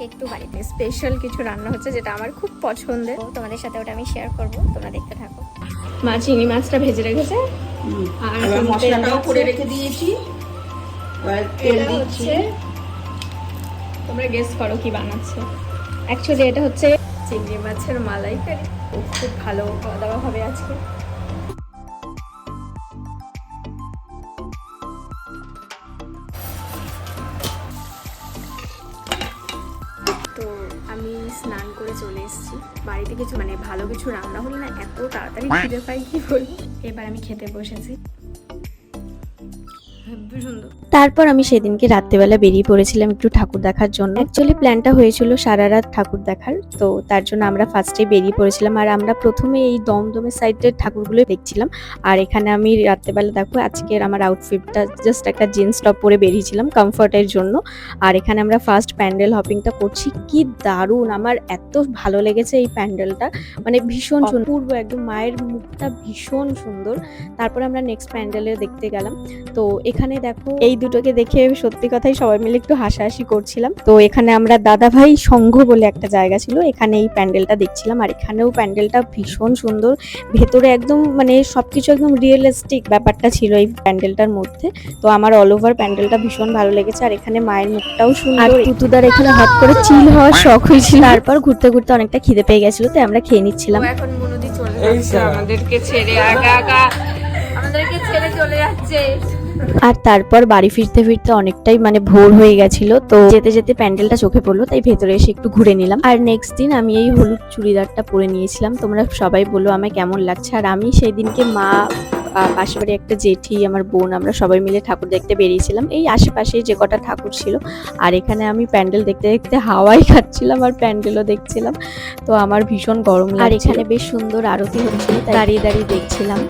একটু বাড়িতে স্পেশাল কিছু রান্না হচ্ছে যেটা আমার খুব পছন্দের, তোমাদের সাথে ওটা আমি শেয়ার করব, তোমরা দেখতে থাকো। মা চিংড়ি মাছটা ভেজে রেখেছে আর মশলাটাও করে রেখে দিয়েছি, তেল দিচ্ছি। তোমরা গেস করো কি বানাচ্ছে। অ্যাকচুয়ালি এটা হচ্ছে চিংড়ি মাছের মালাইকারি। খুব ভালো খাওয়া দাওয়া হবে আজকে। তো আমি স্নান করে চলে এসেছি। বাড়িতে কিছু ভালো কিছু রান্না হলে না এত তাড়াতাড়ি খিদে পাই কি বলবো। এবার আমি খেতে বসেছি। তারপর আমি সেদিনকে রাত্রেবেলা বেরিয়ে পড়েছিলাম একটু ঠাকুর দেখার জন্য। অ্যাকচুয়ালি প্ল্যানটা হয়েছিল সারা রাত ঠাকুর দেখার, তো তার জন্য আমরা ফার্স্টে বেরিয়ে পড়েছিলাম। আর আমরা প্রথমে এই দমদমের সাইডের ঠাকুরগুলো দেখছিলাম। আর এখানে আমি রাত্রেবেলা দেখো আজকের আমার আউটফিটটা জাস্ট একটা জিন্স টপ পরে বেরিয়েছিলাম কমফর্টের জন্য। আর এখানে আমরা ফার্স্ট প্যান্ডেল হপিংটা করছি। কি দারুণ, আমার এত ভালো লেগেছে এই প্যান্ডেলটা, ভীষণ অপূর্ব, একদম মায়ের মুখটা ভীষণ সুন্দর। তারপর আমরা নেক্সট প্যান্ডেলে দেখতে গেলাম। তো এখানে দেখো এই দুটোকে দেখে সত্যি কথাই সবাই মিলে একটু হাসাহাসি করছিলাম। তো এখানে আমরা দাদাভাই সংঘ বলে একটা জায়গা ছিল, এখানে এই প্যান্ডেলটা দেখছিলাম। আর এখানেও প্যান্ডেলটা ভীষণ সুন্দর, ভেতরে একদম সবকিছু একদম রিয়েলিস্টিক ব্যাপারটা ছিল এই প্যান্ডেলটার মধ্যে। তো আমার অল ওভার প্যান্ডেলটা ভীষণ ভালো লেগেছে। আর এখানে মায়ের মুখটাও সুন্দর। আর তুতুদার এখানে হট করে চিল হওয়ার শখ হয়েছিল। তারপর ঘুরতে ঘুরতে অনেকটা খিদে পেয়ে গেছিল, তাই আমরা খেয়ে নিচ্ছিলাম। এখন মনোদি চলে যাচ্ছে আমাদেরকে ছেড়ে, আমাদেরকে ছেড়ে চলে যাচ্ছে। আর তারপর বাড়ি ফিরতে ফিরতে অনেকটাই ভোর হয়ে গেছিল। তো যেতে যেতে প্যান্ডেলটা চোখে পড়লো, তাই ভেতরে এসে একটু ঘুরে নিলাম। আর নেক্সট দিন আমি এই হলুদ চুড়িদারটা পরে নিয়েছিলাম। তোমরা সবাই বলো আমায় কেমন লাগছে। আর আমি সেই দিনকে মা, পাশে বাড়ি একটা জেঠি, আমার বোন, আমরা সবাই মিলে ঠাকুর দেখতে বেরিয়েছিলাম এই আশেপাশেই যে কটা ঠাকুর ছিল। আর এখানে আমি প্যান্ডেল দেখতে দেখতে হাওয়াই খাচ্ছিলাম আর প্যান্ডেলও দেখছিলাম। তো আমার ভীষণ গরম লাগছিল। আর এখানে বেশ সুন্দর আরতি হচ্ছিল, তাই দাঁড়িয়ে দাঁড়িয়ে দেখছিলাম।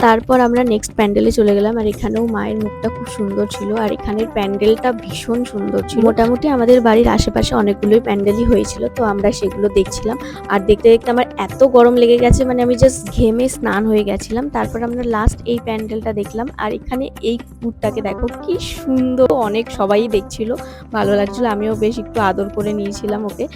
তারপর আমরা নেক্সট প্যান্ডেলে চলে গেলাম। আর এখানেও মায়ের মুখটা খুব সুন্দর ছিল। আর এখানের প্যান্ডেলটা ভীষণ সুন্দর ছিল। মোটামুটি আমাদের বাড়ির আশেপাশে অনেকগুলোই প্যান্ডেলই হয়েছিল, তো আমরা সেগুলো দেখছিলাম। আর দেখতে দেখতে আমার এত গরম লেগে গেছে, আমি জাস্ট ঘেমে স্নান হয়ে গেছিলাম। তারপর আমরা লাস্ট এই প্যান্ডেলটা দেখলাম। আর এখানে এই কুকুরটাকে দেখো কি সুন্দর, অনেক সবাই দেখছিল, ভালো লাগছিল। আমিও বেশ একটু আদর করে নিয়েছিলাম ওকে।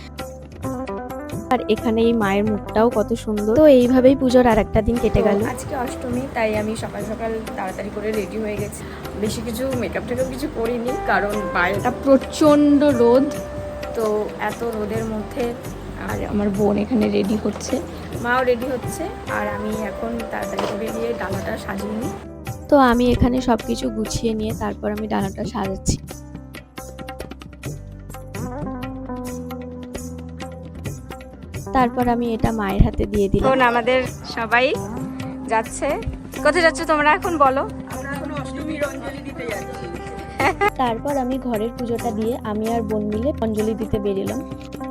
আর এখানে এই মায়ের মুখটাও কত সুন্দর। তো এইভাবেই পুজোর আর একটা দিন কেটে গেল। আজকে অষ্টমী, তাই আমি সকাল সকাল তাড়াতাড়ি করে রেডি হয়ে গেছি। বেশি কিছু মেকআপ টেকআপ কিছু করিনি, কারণ বাইরেটা প্রচণ্ড রোদ। তো এত রোদের মধ্যে আর আমার বোন এখানে রেডি হচ্ছে, মাও রেডি হচ্ছে। আর আমি এখন তাড়াতাড়ি করে গিয়ে ডালাটা সাজিয়ে নিই। তো আমি এখানে সবকিছু গুছিয়ে নিয়ে তারপর আমি ডালাটা সাজাচ্ছি। তারপর আমি এটা মায়ের হাতে দিয়ে দিলাম। এখন আমাদের সবাই যাচ্ছে। কোথায় যাচ্ছ তোমরা এখন বলো? আমরা এখন অষ্টমীর অঞ্জলি দিতে যাচ্ছি। তারপর আমি ঘরের পুজোটা দিয়ে আমি আর বোন মিলে অঞ্জলি দিতে বেরিলাম।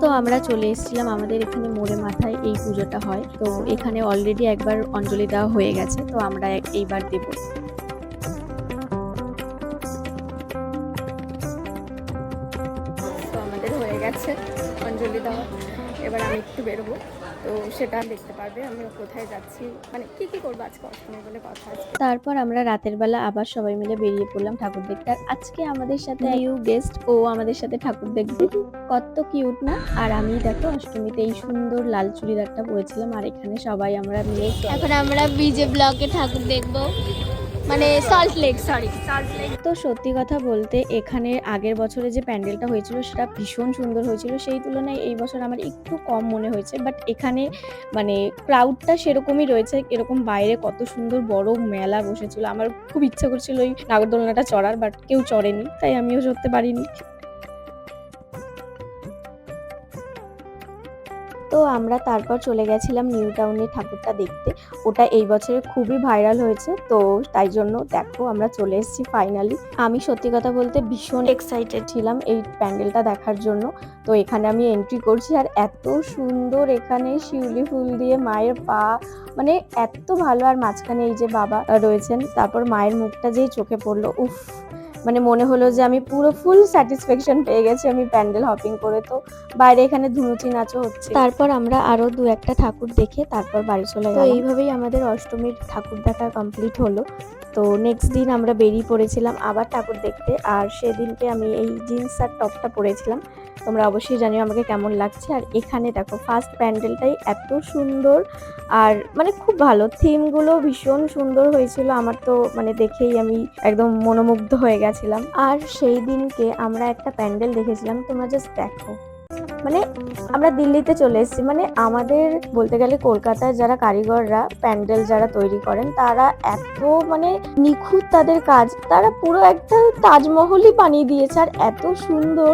তো আমরা চলে এসেছিলাম, আমাদের এখানে মোড়ে মাথায় এই পুজোটা হয়। তো এখানে অলরেডি একবার অঞ্জলি দেওয়া হয়ে গেছে, তো আমরা এইবার দেব। তো আমাদের হয়ে গেছে অঞ্জলি দেওয়া। এবার আমি একটু বেরোবো, তো সেটা দেখতে পারবে আমি কোথায় যাচ্ছি, কি কি করবো আজকে অষ্টমী বলে কথা আছে। তারপর আমরা রাতের বেলা আবার সবাই মিলে বেরিয়ে পড়লাম ঠাকুর দেখতে। আর আজকে আমাদের সাথে নিউ গেস্ট, ও আমাদের সাথে ঠাকুর দেখবে, কত কিউট না। আর আমি দেখো অষ্টমীতে এই সুন্দর লাল চুড়িদারটা পরেছিলাম। আর এখানে সবাই আমরা মিলে এখন আমরা বিজে ব্লকে ঠাকুর দেখবো, সল্ট লেক। তো সত্যি কথা বলতে এখানে আগের বছরে যে প্যান্ডেলটা হয়েছিল সেটা ভীষণ সুন্দর হয়েছিল, সেই তুলনায় এই বছর আমার একটু কম মনে হয়েছে। বাট এখানে ক্রাউডটা সেরকমই রয়েছে। এরকম বাইরে কত সুন্দর বড় মেলা বসেছিল, আমার খুব ইচ্ছে করছিল ওই নাগরদোলনাটা চড়ার, বাট কেউ চড়েনি, তাই আমিও চড়তে পারিনি। তো আমরা তারপর চলে গেছিলাম নিউ টাউনে ঠাকুরটা দেখতে। ওটা এই বছরে খুবই ভাইরাল হয়েছে, তো তাই জন্য দেখো আমরা চলে এসেছি ফাইনালি। আমি সত্যি কথা বলতে ভীষণ এক্সাইটেড ছিলাম এই প্যান্ডেলটা দেখার জন্য। তো এখানে আমি এন্ট্রি করছি, আর এত সুন্দর এখানে শিউলি ফুল দিয়ে মায়ের পা, এত ভালো। আর মাঝখানে এই যে বাবা রয়েছেন, তারপর মায়ের মুখটা যেই চোখে পড়লো, উফ, মনে হলো যে আমি পুরো ফুল স্যাটিসফ্যাকশন পেয়ে গেছি আমি প্যান্ডেল হপিং করে। তো বাইরে এখানে ধুনুচি নাচও হচ্ছে। তারপর আমরা আরো দু একটা ঠাকুর দেখে তারপর বাড়ি চলে গেলাম। তো এইভাবেই আমাদের অষ্টমীর ঠাকুর দেখা কমপ্লিট হলো। তো নেক্সট দিন আমরা বেরিয়ে পড়েছিলাম আবার ঠাকুর দেখতে। আর সেদিনকে আমি এই জিন্স আর টপটা পরেছিলাম, তোমরা অবশ্যই জানিও আমাকে কেমন লাগছে। আর এখানে দেখো ফার্স্ট প্যান্ডেলটাই এত সুন্দর, আর মানে খুব ভালো, থিমগুলো ভীষণ সুন্দর হয়েছিল। আমার তো মানে দেখেই আমি একদম মনোমুগ্ধ হয়ে গেছিলাম। আর সেই দিনকে আমরা একটা প্যান্ডেল দেখেছিলাম, তোমরা জাস্ট দেখো, মানে আমরা দিল্লিতে চলে এসেছি। মানে আমাদের বলতে গেলে কলকাতার যারা কারিগররা প্যান্ডেল যারা তৈরি করেন তারা এত মানে নিখুঁত তাদের কাজ, তারা পুরো একটা তাজমহলই বানিয়ে দিয়েছে। আর এত সুন্দর,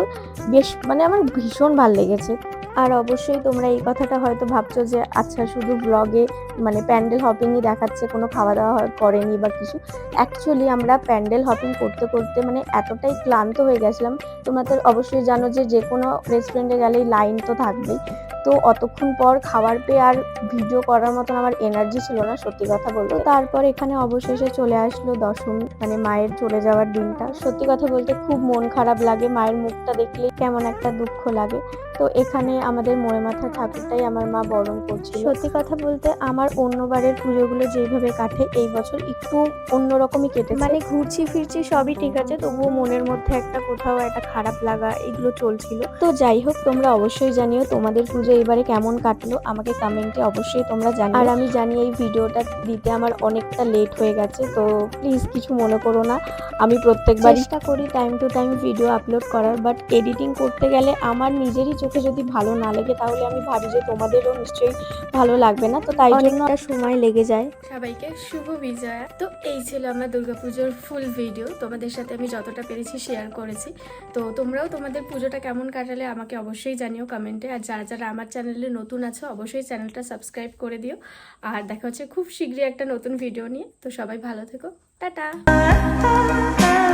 বেশ মানে আমার ভীষণ ভালো লেগেছে। আর অবশ্যই তোমরা এই কথাটা হয়তো ভাবছো যে আচ্ছা শুধু ব্লগে মানে প্যান্ডেল হপিংই দেখাচ্ছে, কোনো খাওয়া দাওয়া করেনি বা কিছু। অ্যাকচুয়ালি আমরা প্যান্ডেল হপিং করতে করতে মানে এতটাই ক্লান্ত হয়ে গেছিলাম। তোমরা তো অবশ্যই জানো যে কোনো রেস্টুরেন্টে গেলেই লাইন তো থাকবেই। তো অতক্ষণ পর খাবার পেয়ে আর ভিডিও করার মতন আমার এনার্জি ছিল না, সত্যি কথা বলতে। তারপর এখানে অবশেষে চলে আসলো দশমী, মানে মায়ের চলে যাওয়ার দিনটা। সত্যি কথা বলতে খুব মন খারাপ লাগে, মায়ের মুখটা দেখলে কেমন একটা দুঃখ লাগে। তো এখানে আমাদের মোড়ে মাথা ঠাকুরটাই আমার মা বরণ করছিল। সত্যি কথা বলতে আমার অন্যবারের পুজোগুলো যেইভাবে কাটে এই বছর একটু অন্যরকমই কেটেছে। মানে ঘুরছি ফিরছি সবই ঠিক আছে, তবুও মনের মধ্যে একটা কোথাও একটা খারাপ লাগা এগুলো চলছিল। তো যাই হোক, তোমরা অবশ্যই জানিও তোমাদের পুজো এবারে কেমন কাটলো, আমাকে কমেন্টে অবশ্যই তোমরা জানিও। আর আমি জানি এই ভিডিওটা দিতে আমার অনেকটা লেট হয়ে গেছে, তো প্লিজ কিছু মনে করো না। আমি প্রত্যেকবার চেষ্টা করি time to time video upload করার, বাট এডিটিং করতে গেলে আমার নিজেরই চোখে যদি ভালো না লাগে তাহলে আমি ভাবি যে তোমাদেরও নিশ্চয়ই ভালো লাগবে না, তো তাই জন্য একটা সময় লেগে যায়। সবাইকে শুভ বিজয়া। তো এই ছিল আমার দুর্গাপুজোর ফুল ভিডিও, তোমাদের সাথে আমি যতটা পেরেছি শেয়ার করেছি। তো তোমরাও তোমাদের পুজোটা কেমন কাটালে আমাকে অবশ্যই জানিও কমেন্টে। আর যারা যারা আমার চ্যানেলে নতুন আছো অবশ্যই চ্যানেলটা সাবস্ক্রাইব করে দিও। আর দেখা হচ্ছে খুব শীঘ্রই একটা নতুন ভিডিও নিয়ে। তো সবাই ভালো থেকো, টাটা।